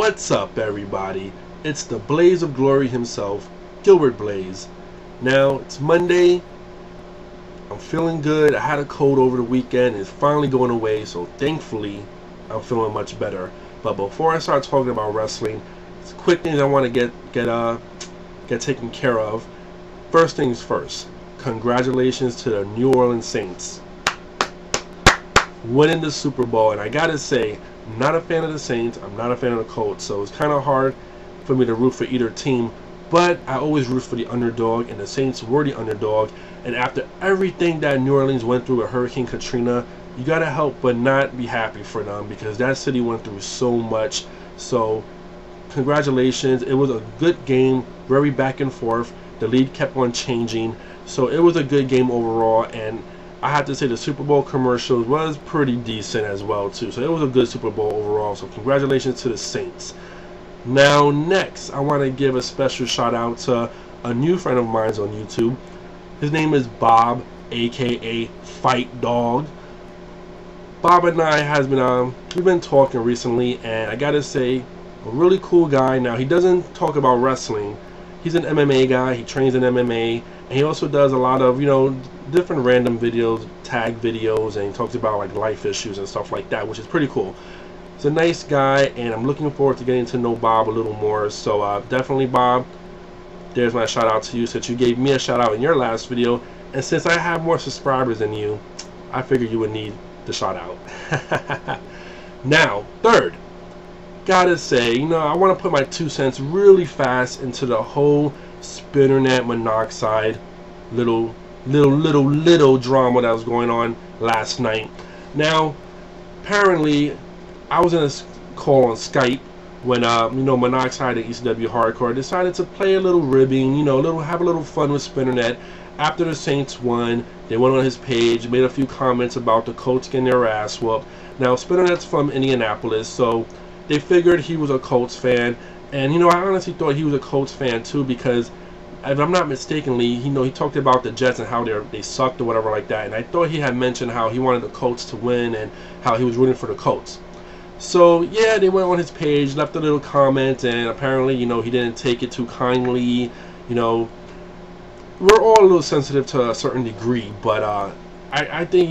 What's up, everybody? It's the Blaze of Glory himself, Gilbert Blaze. Now, it's Monday. I'm feeling good. I had a cold over the weekend. It's finally going away, so thankfully, I'm feeling much better. But before I start talking about wrestling, it's quick things I want to get taken care of. First things first. Congratulations to the New Orleans Saints winning the Super Bowl. And I gotta say, I'm not a fan of the Saints. I'm not a fan of the Colts. So it's kind of hard for me to root for either team. But I always root for the underdog, and the Saints were the underdog. And after everything that New Orleans went through with Hurricane Katrina, you gotta help but not be happy for them, because that city went through so much. So congratulations. It was a good game, very back and forth. The lead kept on changing. So it was a good game overall, and I have to say the Super Bowl commercials was pretty decent as well too. So it was a good Super Bowl overall. So congratulations to the Saints. Now next, I want to give a special shout out to a new friend of mine on YouTube. His name is Bob, aka Fightdog. Bob and I we've been talking recently, and I gotta say, a really cool guy. Now, he doesn't talk about wrestling. He's an MMA guy. He trains in MMA, and he also does a lot of, different random videos, tag videos, and he talks about like life issues and stuff like that, which is pretty cool. He's a nice guy, and I'm looking forward to getting to know Bob a little more. So definitely, Bob, there's my shout out to you, since you gave me a shout out in your last video, and since I have more subscribers than you, I figured you would need the shout out. Now, third, gotta say, I want to put my 2 cents really fast into the whole Spinnernet Monoxide little drama that was going on last night. Now, apparently, I was in a call on Skype when Monoxide and ECW Hardcore decided to play a little ribbing, have a little fun with Spinnernet. After the Saints won, they went on his page, made a few comments about the Colts getting their ass whooped. Now, Spinnernet's from Indianapolis, so they figured he was a Colts fan, and I honestly thought he was a Colts fan too, because if I'm not mistakenly, he talked about the Jets and how they sucked or whatever like that, and I thought he had mentioned how he wanted the Colts to win and how he was rooting for the Colts. So yeah, they went on his page, left a little comment, and apparently, he didn't take it too kindly. We're all a little sensitive to a certain degree, but I think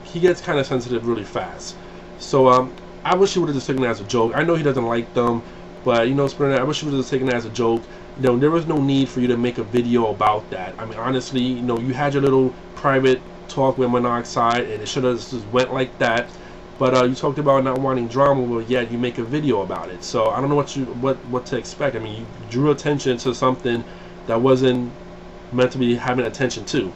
he gets kind of sensitive really fast. So I wish he would have just taken it as a joke. I know he doesn't like them, but Spinnernet, I wish he would have just taken it as a joke. There was no need for you to make a video about that. I mean, honestly, you had your little private talk with Monoxide, and it should have just went like that. But you talked about not wanting drama, but yet you make a video about it. So I don't know what to expect. I mean, you drew attention to something that wasn't meant to be having attention to.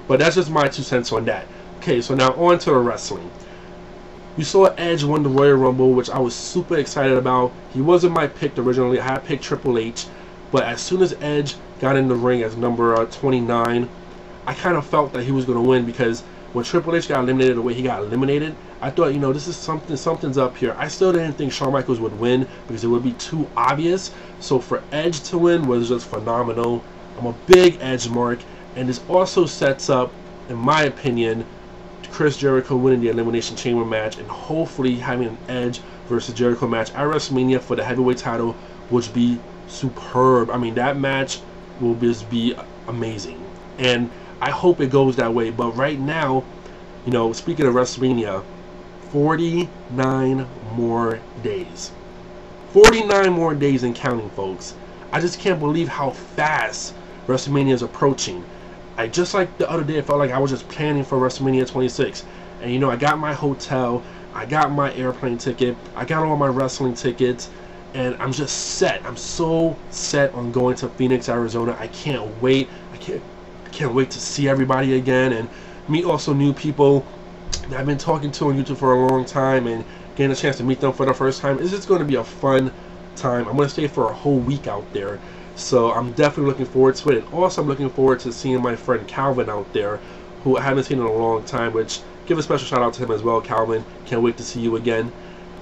But that's just my 2 cents on that. Okay, so now on to the wrestling. You saw Edge won the Royal Rumble, which I was super excited about. He wasn't my pick originally. I had picked Triple H. But as soon as Edge got in the ring as number 29, I kind of felt that he was going to win, because when Triple H got eliminated the way he got eliminated, I thought, this is something's up here. I still didn't think Shawn Michaels would win, because it would be too obvious. So for Edge to win was just phenomenal. I'm a big Edge mark, and this also sets up, in my opinion, Chris Jericho winning the Elimination Chamber match, and hopefully having an Edge versus Jericho match at Wrestlemania for the heavyweight title, which would be superb. I mean, that match will just be amazing, and I hope it goes that way. But right now, speaking of Wrestlemania, 49 more days. 49 more days and counting, folks. I just can't believe how fast WrestleMania is approaching. Just like the other day, it felt like I was just planning for WrestleMania 26. And I got my hotel, I got my airplane ticket, I got all my wrestling tickets, and I'm just set. I'm so set on going to Phoenix, Arizona. I can't wait. I can't wait to see everybody again and meet also new people that I've been talking to on YouTube for a long time, and getting a chance to meet them for the first time. It's just going to be a fun time. I'm going to stay for a whole week out there, so I'm definitely looking forward to it. And also, I'm looking forward to seeing my friend Calvin out there, who I haven't seen in a long time, which, give a special shout out to him as well. Calvin, can't wait to see you again.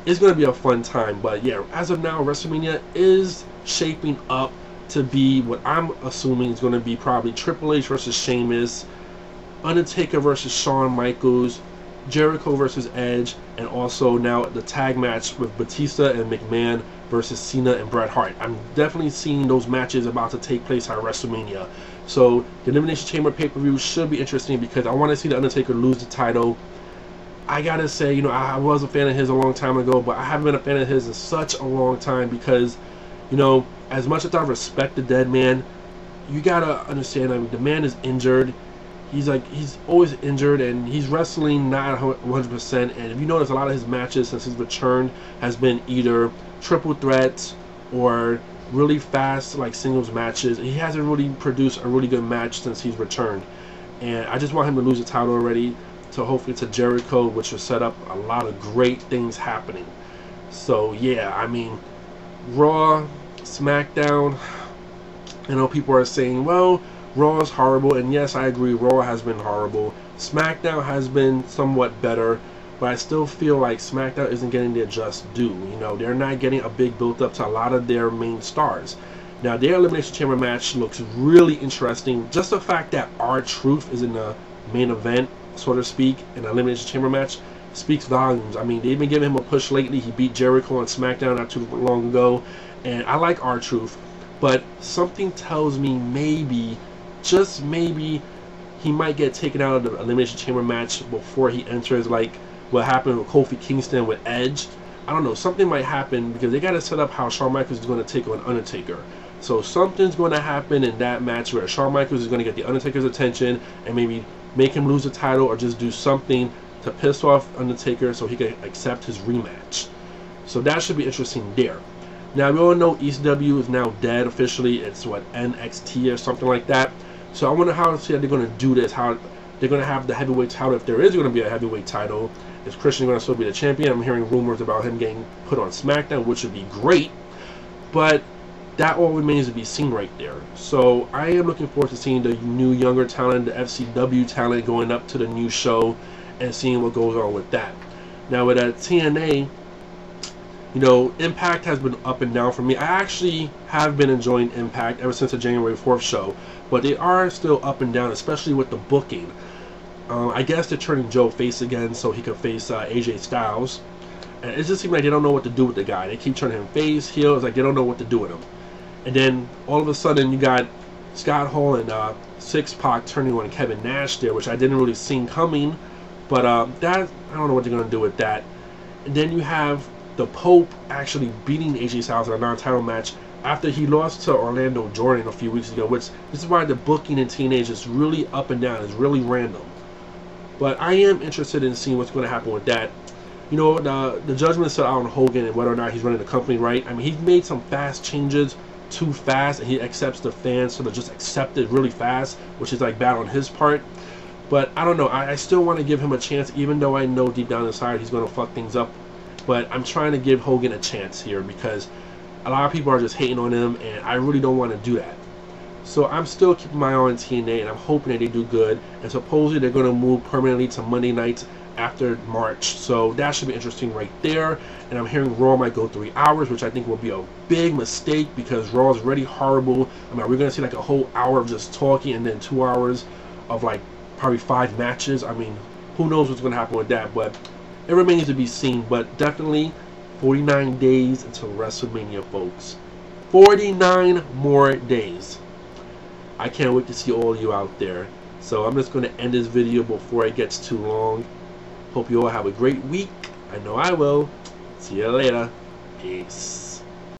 It's going to be a fun time. But yeah, as of now, WrestleMania is shaping up to be what I'm assuming is going to be probably Triple H versus Sheamus, Undertaker versus Shawn Michaels, Jericho versus Edge, and also now the tag match with Batista and McMahon versus Cena and Bret Hart. I'm definitely seeing those matches about to take place at WrestleMania. So the Elimination Chamber pay-per-view should be interesting because I want to see the Undertaker lose the title. I gotta say, you know, I was a fan of his a long time ago, but I haven't been a fan of his in such a long time because, you know, as much as I respect the dead man, you gotta understand, I mean, the man is injured. He's always injured, and he's wrestling not 100%. And if you notice, a lot of his matches since his return has been either triple threats or really fast like singles matches. He hasn't really produced a really good match since he's returned, and I just want him to lose the title already, to hopefully to Jericho, which will set up a lot of great things happening. So yeah, I mean, Raw, SmackDown, I know people are saying, well, Raw is horrible, and yes, I agree, Raw has been horrible. SmackDown has been somewhat better, but I still feel like SmackDown isn't getting their just due. You know, they're not getting a big build up to a lot of their main stars. Now, their Elimination Chamber match looks really interesting. Just the fact that R-Truth is in the main event, so to speak, in the Elimination Chamber match speaks volumes. I mean, they've been giving him a push lately. He beat Jericho on SmackDown not too long ago, and I like R-Truth, but something tells me maybe, just maybe, he might get taken out of the Elimination Chamber match before he enters, like what happened with Kofi Kingston with Edge. I don't know, something might happen because they got to set up how Shawn Michaels is going to take on Undertaker. So something's going to happen in that match where Shawn Michaels is going to get the Undertaker's attention and maybe make him lose the title or just do something to piss off Undertaker so he can accept his rematch. So that should be interesting there. Now, we all know ECW is now dead officially. It's what, NXT or something like that. So I wonder how they're going to do this, how they're going to have the heavyweight title, if there is going to be a heavyweight title. Is Christian going to still be the champion? I'm hearing rumors about him getting put on SmackDown, which would be great. But that all remains to be seen right there. So I am looking forward to seeing the new younger talent, the FCW talent, going up to the new show and seeing what goes on with that. Now with TNA, you know, Impact has been up and down for me. I actually have been enjoying Impact ever since the January 4th show, but they are still up and down, especially with the booking. I guess they're turning Joe face again so he could face AJ Styles. And it just seems like they don't know what to do with the guy. They keep turning him face, heel. It's like they don't know what to do with him. And then all of a sudden you got Scott Hall and Six-Pac turning on Kevin Nash there, which I didn't really see coming. But that, I don't know what they're going to do with that. And then you have the Pope actually beating AJ Styles in a non-title match after he lost to Orlando Jordan a few weeks ago, which this is why the booking in TNA is just really up and down. It's really random. But I am interested in seeing what's going to happen with that. You know, the judgment is set out on Hogan and whether or not he's running the company right. I mean, he's made some fast changes, too fast, and he accepts the fans so they just accept it really fast, which is like bad on his part. But I don't know. I still want to give him a chance, even though I know deep down inside he's going to fuck things up. But I'm trying to give Hogan a chance here because a lot of people are just hating on him, and I really don't want to do that. So I'm still keeping my eye on TNA, and I'm hoping that they do good. And supposedly they're going to move permanently to Monday nights after March. So that should be interesting right there. And I'm hearing Raw might go 3 hours, which I think will be a big mistake because Raw is already horrible. I mean, we're going to see like a whole hour of just talking and then 2 hours of like probably 5 matches. I mean, who knows what's going to happen with that. But it remains to be seen. But definitely 49 days until WrestleMania, folks. 49 more days. I can't wait to see all of you out there. So I'm just going to end this video before it gets too long. Hope you all have a great week. I know I will. See you later. Peace.